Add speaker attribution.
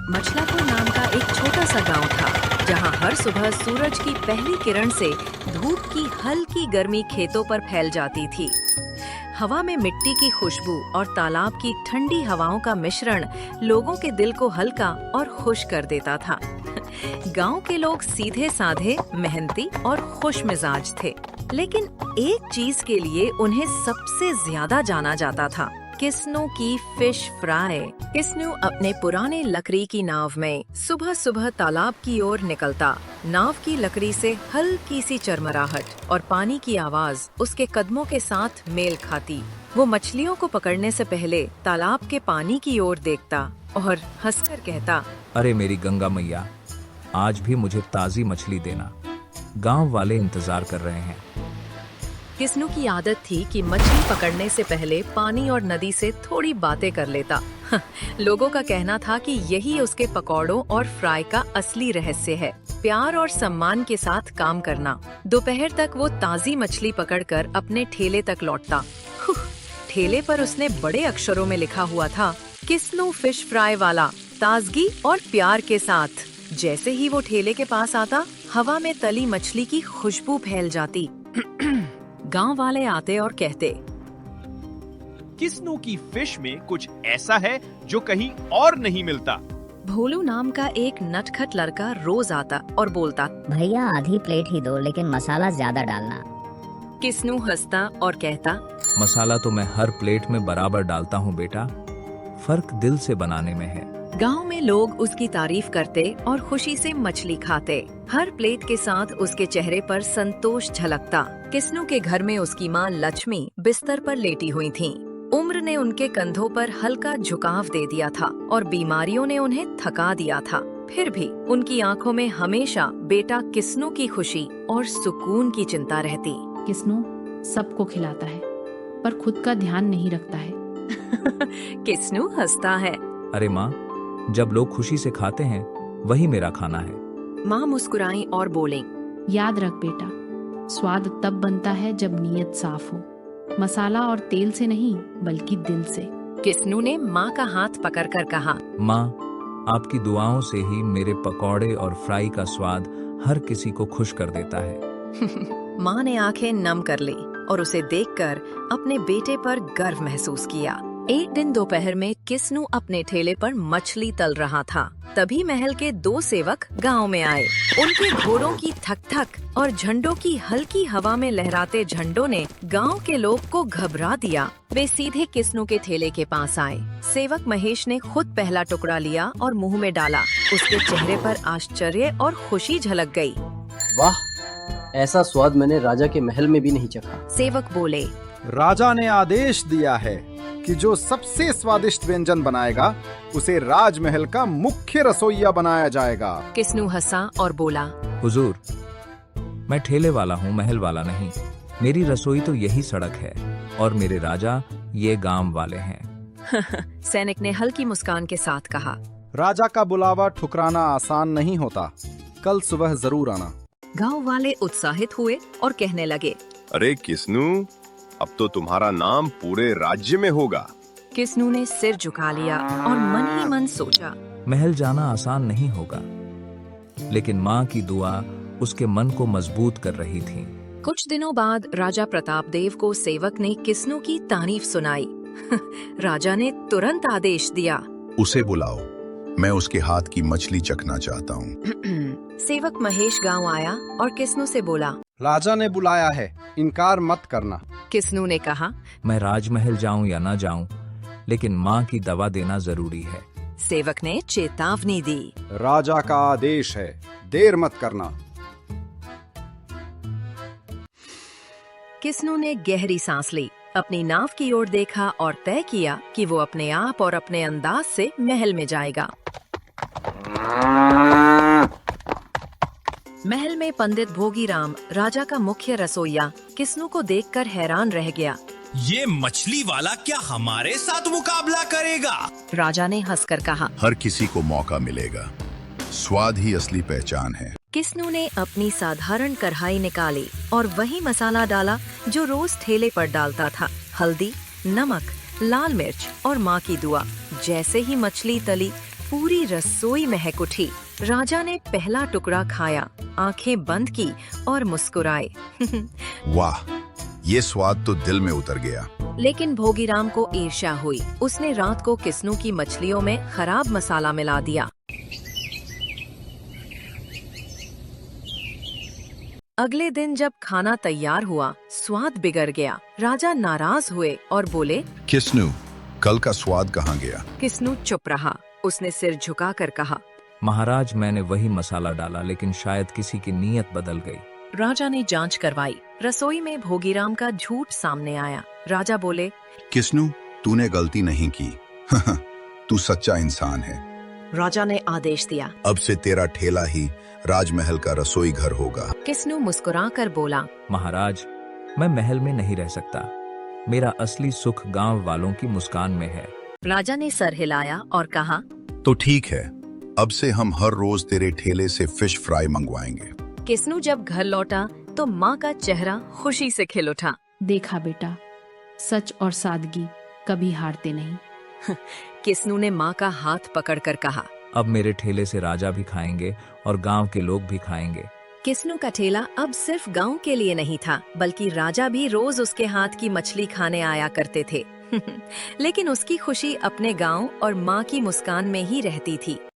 Speaker 1: मछलापुर नाम का एक छोटा सा गांव था, जहां हर सुबह सूरज की पहली किरण से धूप की हल्की गर्मी खेतों पर फैल जाती थी। हवा में मिट्टी की खुशबू और तालाब की ठंडी हवाओं का मिश्रण लोगों के दिल को हल्का और खुश कर देता था। गांव के लोग सीधे साधे, मेहनती और खुश मिजाज थे, लेकिन एक चीज के लिए उन्हें सबसे ज्यादा जाना जाता था, किस्नू की फिश फ्राई। किस्नू अपने पुराने लकड़ी की नाव में सुबह सुबह तालाब की ओर निकलता। नाव की लकड़ी से हल्की सी चरमराहट और पानी की आवाज उसके कदमों के साथ मेल खाती। वो मछलियों को पकड़ने से पहले तालाब के पानी की ओर देखता और हंसकर कहता,
Speaker 2: अरे मेरी गंगा मैया, आज भी मुझे ताजी मछली देना, गांव वाले इंतजार कर रहे हैं।
Speaker 1: किस्नू की आदत थी कि मछली पकड़ने से पहले पानी और नदी से थोड़ी बातें कर लेता। लोगों का कहना था कि यही उसके पकौड़ों और फ्राई का असली रहस्य है, प्यार और सम्मान के साथ काम करना। दोपहर तक वो ताजी मछली पकड़कर अपने ठेले तक लौटता। ठेले पर उसने बड़े अक्षरों में लिखा हुआ था, किस्नू फिश फ्राई वाला, ताजगी और प्यार के साथ। जैसे ही वो ठेले के पास आता, हवा में तली मछली की खुशबू फैल जाती। गांव वाले आते और कहते,
Speaker 3: किस्नू की फिश में कुछ ऐसा है जो कहीं और नहीं मिलता।
Speaker 1: भोलू नाम का एक नटखट लड़का रोज आता और बोलता,
Speaker 4: भैया आधी प्लेट ही दो, लेकिन मसाला ज्यादा डालना।
Speaker 1: किस्नू हंसता और कहता,
Speaker 2: मसाला तो मैं हर प्लेट में बराबर डालता हूँ बेटा, फर्क दिल से बनाने में है।
Speaker 1: गांव में लोग उसकी तारीफ करते और खुशी से मछली खाते। हर प्लेट के साथ उसके चेहरे पर संतोष झलकता। किस्नू के घर में उसकी माँ लक्ष्मी बिस्तर पर लेटी हुई थीं। उम्र ने उनके कंधों पर हल्का झुकाव दे दिया था और बीमारियों ने उन्हें थका दिया था। फिर भी उनकी आंखों में हमेशा बेटा किस्नू की खुशी और सुकून की चिंता रहती।
Speaker 5: किस्नू सबको खिलाता है, पर खुद का ध्यान नहीं रखता है।
Speaker 1: किस्नू हंसता है।
Speaker 2: अरे माँ, जब लोग खुशी से खाते हैं वही मेरा खाना है।
Speaker 1: माँ मुस्कुराई और बोले,
Speaker 5: याद रख बेटा, स्वाद तब बनता है जब नीयत साफ हो, मसाला और तेल से नहीं बल्कि दिल से।
Speaker 1: किस्नू ने माँ का हाथ पकड़कर कहा,
Speaker 2: माँ, आपकी दुआओं से ही मेरे पकौड़े और फ्राई का स्वाद हर किसी को खुश कर देता है।
Speaker 1: माँ ने आंखें नम कर ली और उसे देखकर अपने बेटे पर गर्व महसूस किया। एक दिन दोपहर में किस्नू अपने ठेले पर मछली तल रहा था। तभी महल के दो सेवक गांव में आए। उनके घोड़ों की थक थक और झंडों की हल्की हवा में लहराते झंडों ने गांव के लोग को घबरा दिया। वे सीधे किस्नू के ठेले के पास आए। सेवक महेश ने खुद पहला टुकड़ा लिया और मुंह में डाला। उसके चेहरे पर आश्चर्य और खुशी झलक गई।
Speaker 6: वाह, ऐसा स्वाद मैंने राजा के महल में भी नहीं चखा।
Speaker 1: सेवक बोले,
Speaker 7: राजा ने आदेश दिया है कि जो सबसे स्वादिष्ट व्यंजन बनाएगा उसे राजमहल का मुख्य रसोइया बनाया जाएगा।
Speaker 1: किस्नू हंसा और बोला,
Speaker 2: हुजूर, मैं ठेले वाला हूँ, महल वाला नहीं। मेरी रसोई तो यही सड़क है और मेरे राजा ये गांव वाले हैं।
Speaker 1: सैनिक ने हल्की मुस्कान के साथ कहा,
Speaker 7: राजा का बुलावा ठुकराना आसान नहीं होता, कल सुबह जरूर आना।
Speaker 1: गांव वाले उत्साहित हुए और कहने लगे,
Speaker 8: अरे किस्नू, अब तो तुम्हारा नाम पूरे राज्य में होगा।
Speaker 1: किस्नू ने सिर झुका लिया और मन ही मन सोचा,
Speaker 2: महल जाना आसान नहीं होगा, लेकिन माँ की दुआ उसके मन को मजबूत कर रही थी।
Speaker 1: कुछ दिनों बाद राजा प्रताप देव को सेवक ने किस्नू की तारीफ सुनाई। राजा ने तुरंत आदेश दिया,
Speaker 9: उसे बुलाओ, मैं उसके हाथ की मछली चखना चाहता हूँ।
Speaker 1: सेवक महेश गांव आया और किस्नू से बोला,
Speaker 7: राजा ने बुलाया है, इनकार मत करना।
Speaker 1: किस्नू ने कहा,
Speaker 2: मैं राजमहल जाऊं या ना जाऊं, लेकिन माँ की दवा देना जरूरी है।
Speaker 1: सेवक ने चेतावनी दी,
Speaker 7: राजा का आदेश है, देर मत करना।
Speaker 1: किस्नू ने गहरी सांस ली, अपनी नाव की ओर देखा और तय किया कि वो अपने आप और अपने अंदाज से महल में जाएगा। महल में पंडित भोगीराम, राजा का मुख्य रसोइया, किस्नू को देखकर हैरान रह गया।
Speaker 10: ये मछली वाला क्या हमारे साथ मुकाबला करेगा?
Speaker 1: राजा ने हंसकर कहा,
Speaker 9: हर किसी को मौका मिलेगा, स्वाद ही असली पहचान है।
Speaker 1: किस्नू ने अपनी साधारण कढ़ाई निकाली और वही मसाला डाला जो रोज ठेले पर डालता था। हल्दी, नमक, लाल मिर्च और माँ की दुआ। जैसे ही मछली तली, पूरी रसोई महक उठी। राजा ने पहला टुकड़ा खाया, आंखें बंद की और मुस्कुराए।
Speaker 9: वाह, ये स्वाद तो दिल में उतर गया।
Speaker 1: लेकिन भोगीराम को ईर्ष्या हुई। उसने रात को किस्नू की मछलियों में खराब मसाला मिला दिया। अगले दिन जब खाना तैयार हुआ, स्वाद बिगड़ गया। राजा नाराज हुए और बोले,
Speaker 9: किस्नू, कल का स्वाद कहाँ गया?
Speaker 1: किस्नू चुप रहा। उसने सिर झुकाकर कहा,
Speaker 2: महाराज, मैंने वही मसाला डाला, लेकिन शायद किसी की नीयत बदल गई।
Speaker 1: राजा ने जांच करवाई। रसोई में भोगीराम का झूठ सामने आया। राजा बोले,
Speaker 9: किस्नू, तूने गलती नहीं की। तू सच्चा इंसान है।
Speaker 1: राजा ने आदेश दिया।
Speaker 9: अब से तेरा ठेला ही राजमहल का रसोई घर होगा।
Speaker 1: किस्नू मुस्कुराकर बोला,
Speaker 2: महाराज, मैं महल में नहीं रह सकता। मेरा असली सुख गांव वालों की मुस्कान में है।
Speaker 1: राजा ने सर हिलाया और कहा,
Speaker 9: तो ठीक है, अब से हम हर रोज तेरे ठेले से फिश फ्राई मंगवाएंगे।
Speaker 1: किस्नू जब घर लौटा तो माँ का चेहरा खुशी से खिल उठा।
Speaker 5: देखा बेटा, सच और सादगी कभी हारते नहीं।
Speaker 1: किस्नू ने माँ का हाथ पकड़कर कहा,
Speaker 2: अब मेरे ठेले से राजा भी खाएंगे और गांव के लोग भी खाएंगे।
Speaker 1: किस्नू का ठेला अब सिर्फ गांव के लिए नहीं था, बल्कि राजा भी रोज उसके हाथ की मछली खाने आया करते थे। लेकिन उसकी खुशी अपने गांव और माँ की मुस्कान में ही रहती थी।